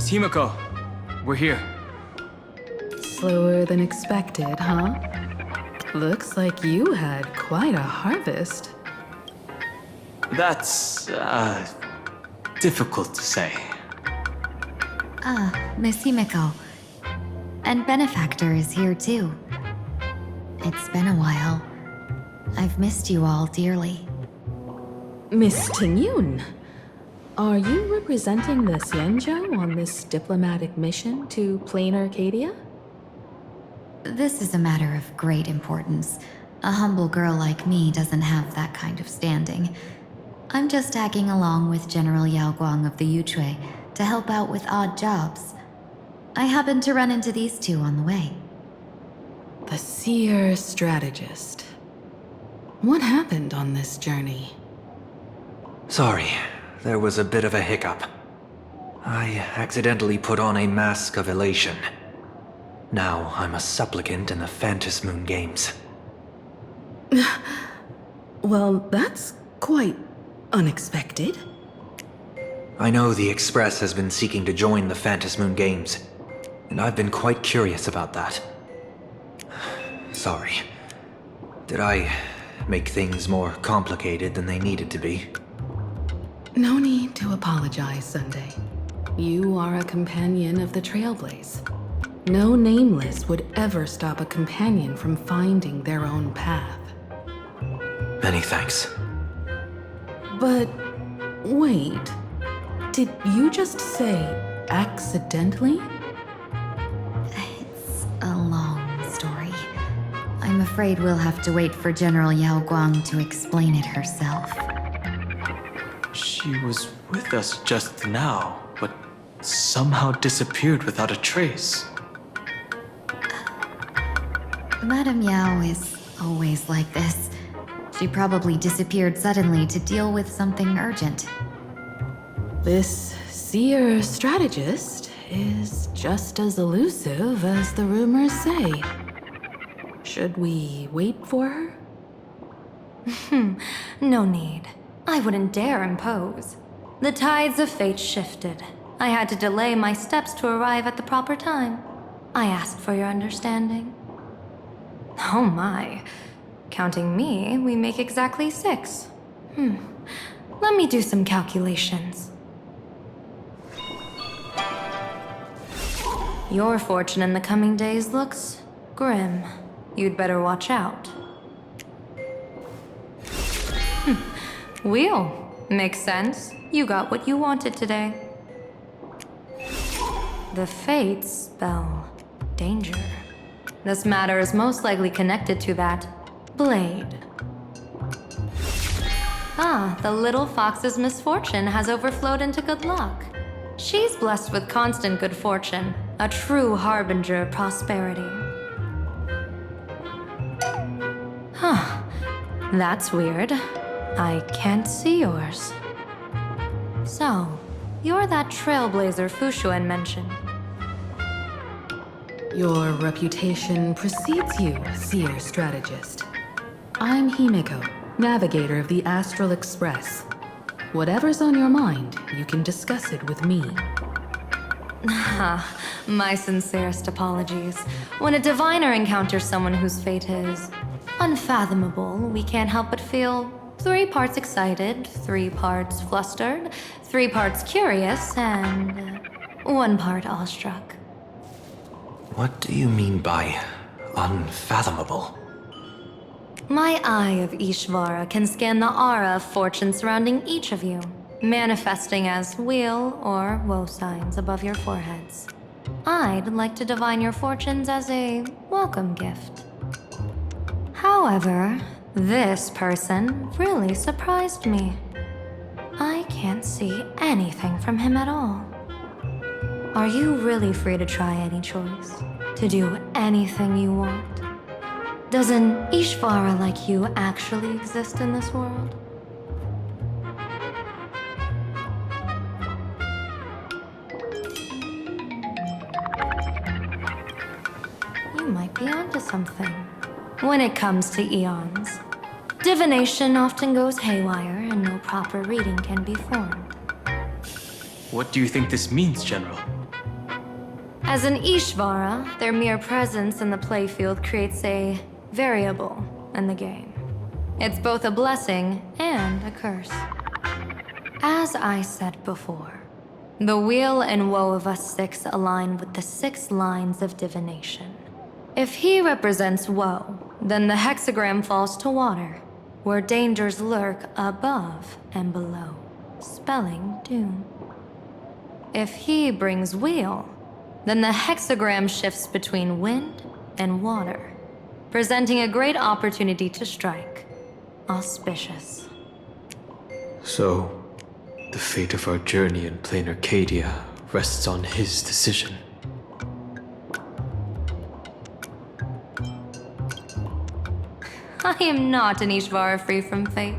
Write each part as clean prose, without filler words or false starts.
Miss Himiko, we're here. Slower than expected, huh? Looks like you had quite a harvest. That's, difficult to say. Miss Himiko. And Benefactor is here too. It's been a while. I've missed you all dearly. Miss Tingyun, are you representing the Xianzhou on this diplomatic mission to Planarcadia? This is a matter of great importance. A humble girl like me doesn't have that kind of standing. I'm just tagging along with General Yao Guang of the Yuchui to help out with odd jobs. I happened to run into these two on the way. The seer strategist. What happened on this journey? Sorry, there was a bit of a hiccup. I accidentally put on a mask of elation. Now I'm a supplicant in the Phantom Moon Games. Well, that's quite unexpected. I know the Express has been seeking to join the Phantom Moon Games, and I've been quite curious about that. Sorry. Did I make things more complicated than they needed to be? No need to apologize, Sunday. You are a companion of the Trailblaze. No nameless would ever stop a companion from finding their own path. Many thanks. But wait, did you just say accidentally? It's a long story. I'm afraid we'll have to wait for General Yao Guang to explain it herself. She was with us just now, but somehow disappeared without a trace. Madame Yao is always like this. She probably disappeared suddenly to deal with something urgent. This seer strategist is just as elusive as the rumors say. Should we wait for her? No need. I wouldn't dare impose. The tides of fate shifted. I had to delay my steps to arrive at the proper time. I asked for your understanding. Oh my. Counting me, we make exactly 6. Let me do some calculations. Your fortune in the coming days looks grim. You'd better watch out. Wheel. Makes sense. You got what you wanted today. The fates spell danger. This matter is most likely connected to that blade. The little fox's misfortune has overflowed into good luck. She's blessed with constant good fortune, a true harbinger of prosperity. That's weird. I can't see yours. So, you're that trailblazer Fushuan mentioned. Your reputation precedes you, seer strategist. I'm Himiko, navigator of the Astral Express. Whatever's on your mind, you can discuss it with me. My sincerest apologies. When a diviner encounters someone whose fate is unfathomable, we can't help but feel 3 parts excited, 3 parts flustered, 3 parts curious, and 1 part awestruck. What do you mean by unfathomable? My eye of Ishvara can scan the aura of fortune surrounding each of you, manifesting as weal or woe signs above your foreheads. I'd like to divine your fortunes as a welcome gift. However, this person really surprised me. I can't see anything from him at all. Are you really free to try any choice? To do anything you want? Does an Ishvara like you actually exist in this world? You might be onto something. When it comes to eons, divination often goes haywire and no proper reading can be formed. What do you think this means, General? As an Ishvara, their mere presence in the playfield creates a variable in the game. It's both a blessing and a curse. As I said before, the weal and woe of us six align with the 6 lines of divination. If he represents woe, then the hexagram falls to water, where dangers lurk above and below, spelling doom. If he brings weal, then the hexagram shifts between wind and water, presenting a great opportunity to strike. Auspicious. So, the fate of our journey in Planarcadia rests on his decision. I am not an Ishvara free from fate.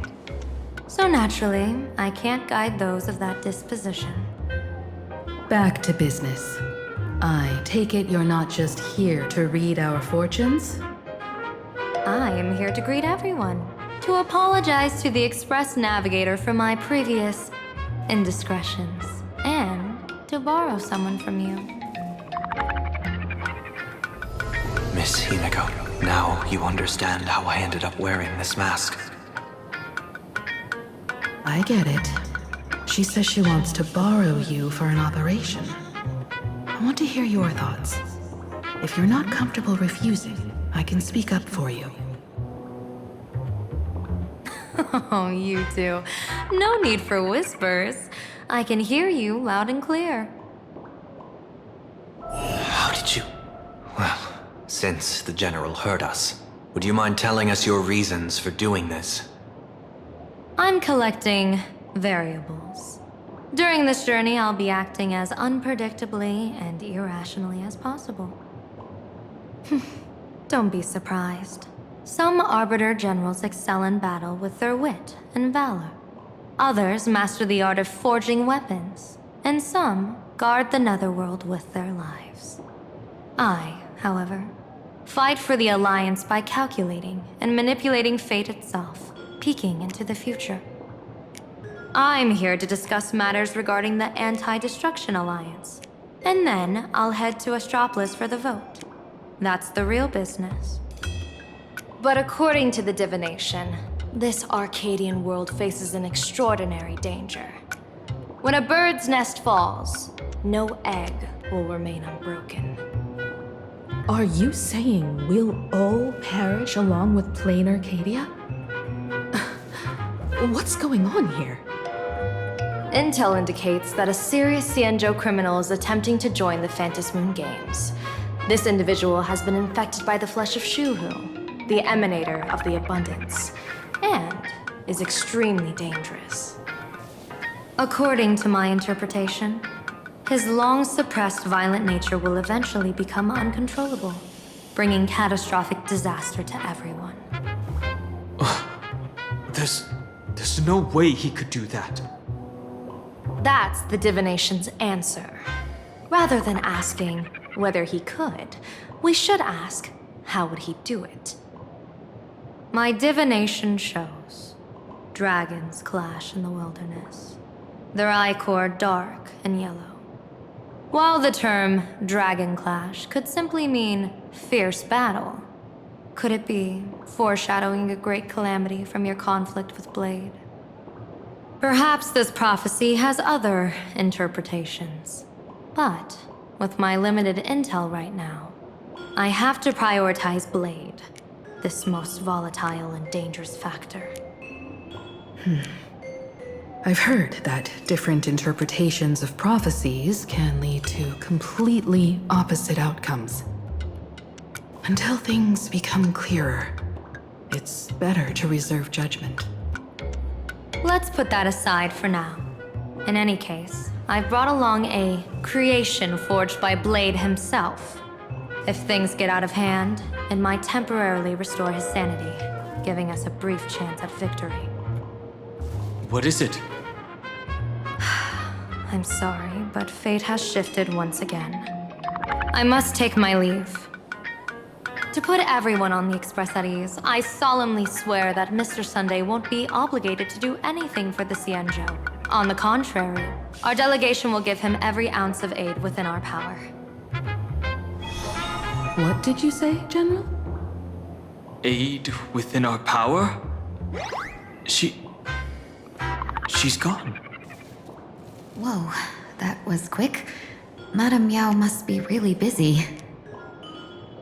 So naturally, I can't guide those of that disposition. Back to business. I take it you're not just here to read our fortunes? I am here to greet everyone, to apologize to the Express Navigator for my previous indiscretions, and to borrow someone from you. Miss Himeko, now you understand how I ended up wearing this mask. I get it. She says she wants to borrow you for an operation. I want to hear your thoughts. If you're not comfortable refusing, I can speak up for you. Oh, you two. No need for whispers. I can hear you loud and clear. How did you... Well, since the General heard us, would you mind telling us your reasons for doing this? I'm collecting variables. During this journey, I'll be acting as unpredictably and irrationally as possible. Don't be surprised. Some Arbiter Generals excel in battle with their wit and valor. Others master the art of forging weapons, and some guard the netherworld with their lives. I, however, fight for the Alliance by calculating and manipulating fate itself, peeking into the future. I'm here to discuss matters regarding the Anti-Destruction Alliance, and then I'll head to Astropolis for the vote. That's the real business. But according to the divination, this Arcadian world faces an extraordinary danger. When a bird's nest falls, no egg will remain unbroken. Are you saying we'll all perish along with Planarcadia? What's going on here? Intel indicates that a serious Xianzhou criminal is attempting to join the Phantom Moon Games. This individual has been infected by the flesh of Shuhu, the emanator of the abundance, and is extremely dangerous. According to my interpretation, his long-suppressed violent nature will eventually become uncontrollable, bringing catastrophic disaster to everyone. There's no way he could do that. That's the divination's answer. Rather than asking whether he could, we should ask, how would he do it? My divination shows dragons clash in the wilderness, their ichor dark and yellow. While the term dragon clash could simply mean fierce battle, could it be foreshadowing a great calamity from your conflict with Blade? Perhaps this prophecy has other interpretations, but with my limited intel right now, I have to prioritize Blade, this most volatile and dangerous factor. I've heard that different interpretations of prophecies can lead to completely opposite outcomes. Until things become clearer, it's better to reserve judgment. Let's put that aside for now. In any case, I've brought along a creation forged by Blade himself. If things get out of hand, it might temporarily restore his sanity, giving us a brief chance at victory. What is it? I'm sorry, but fate has shifted once again. I must take my leave. To put everyone on the Express at ease, I solemnly swear that Mr. Sunday won't be obligated to do anything for the Xianzhou. On the contrary, our delegation will give him every ounce of aid within our power. What did you say, General? Aid within our power? She's gone. Whoa, that was quick. Madame Yao must be really busy.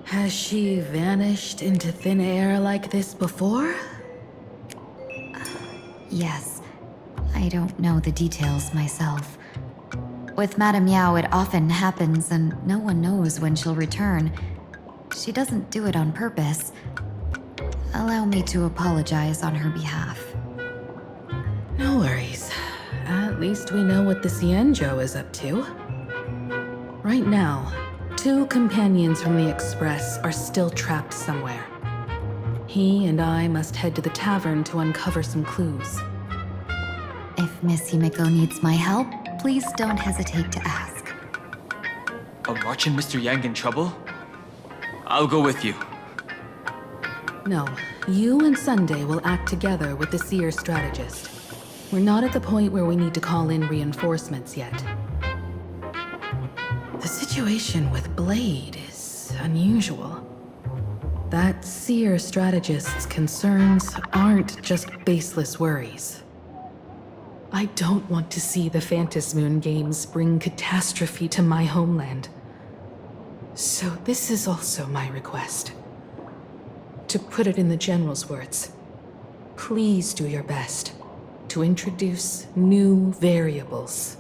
Has she vanished into thin air like this before? Yes. I don't know the details myself. With Madame Yao, it often happens and no one knows when she'll return. She doesn't do it on purpose. Allow me to apologize on her behalf. No worries. At least we know what the Cienjo is up to. Right now, 2 companions from the Express are still trapped somewhere. He and I must head to the tavern to uncover some clues. If Miss Himiko needs my help, please don't hesitate to ask. Are March and Mr. Yang in trouble? I'll go with you. No, you and Sunday will act together with the Seer strategist. We're not at the point where we need to call in reinforcements yet. The situation with Blade is unusual. That Seer strategist's concerns aren't just baseless worries. I don't want to see the Phantasmoon Games bring catastrophe to my homeland. So this is also my request. To put it in the General's words, please do your best to introduce new variables.